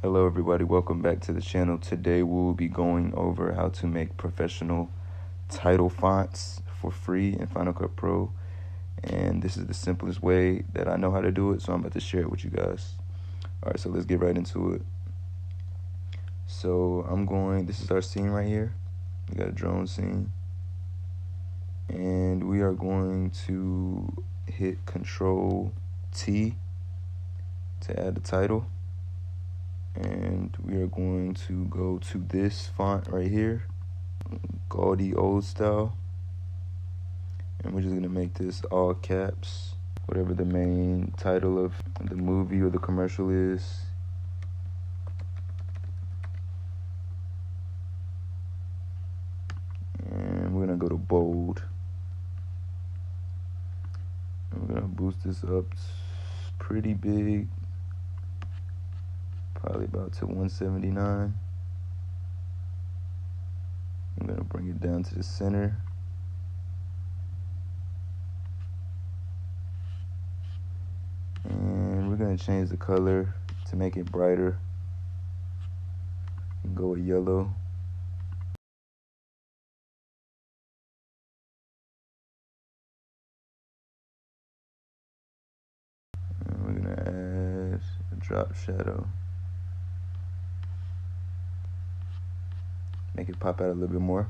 Hello everybody, welcome back to the channel. Today we'll be going over how to make professional title fonts for free in Final Cut Pro. And this is the simplest way that I know how to do it, so I'm about to share it with you guys. Alright, so let's get right into it. So this is our scene right here. We got a drone scene. And we are going to hit Control T to add the title. And we are going to go to this font right here, Gaudy Old Style, and we're just gonna make this all caps, whatever the main title of the movie or the commercial is. And we're gonna go to bold, and we're gonna boost this up pretty big, probably about to 179. I'm gonna bring it down to the center. And we're gonna change the color to make it brighter. Go with yellow. And we're gonna add a drop shadow. Make it pop out a little bit more.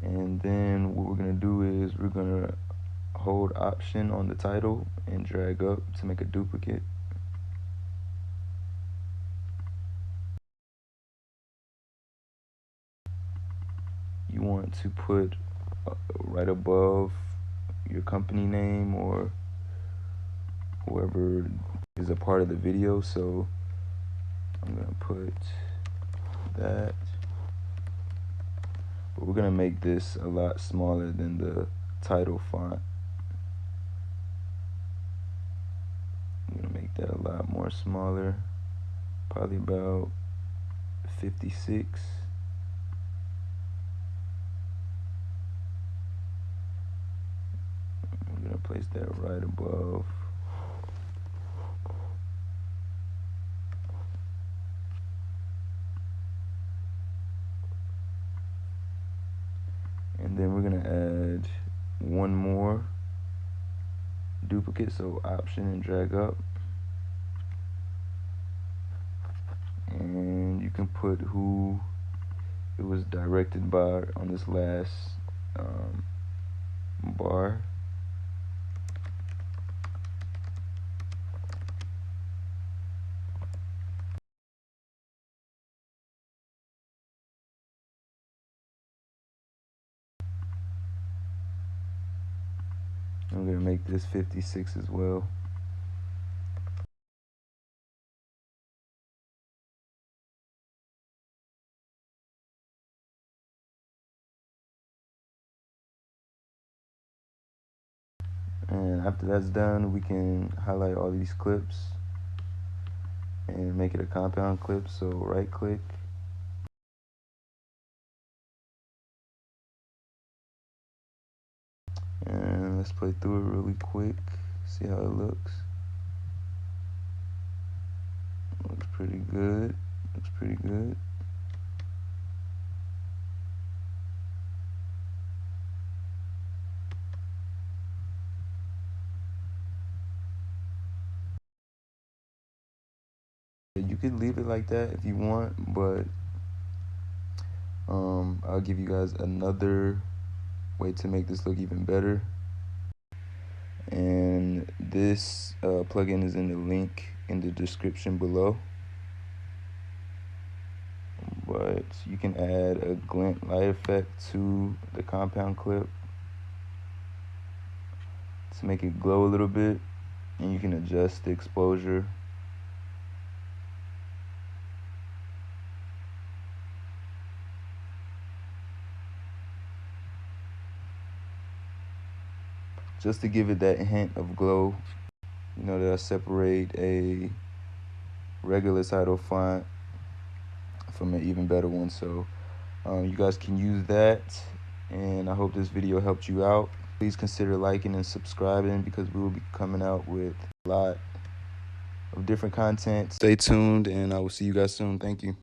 And then what we're gonna do is we're gonna hold Option on the title and drag up to make a duplicate. You want to put right above your company name or whoever is a part of the video. So I'm gonna put that, but we're gonna make this a lot smaller than the title font. I'm gonna make that a lot more smaller, probably about 56. I'm gonna place that right above. And then we're gonna add one more duplicate, so Option and drag up. And you can put who it was directed by on this last bar. I'm gonna make this 56 as well. And after that's done, we can highlight all these clips and make it a compound clip. So right click, and let's play through it really quick, see how it looks. Looks pretty good. Looks pretty good. You could leave it like that if you want, but I'll give you guys another way to make this look even better. And this plugin is in the link in the description below. But you can add a glint light effect to the compound clip to make it glow a little bit, and you can adjust the exposure. Just to give it that hint of glow, you know, that'll separate a regular title font from an even better one. So you guys can use that, and I hope this video helped you out. Please consider liking and subscribing, because we will be coming out with a lot of different content. Stay tuned, and I will see you guys soon. Thank you.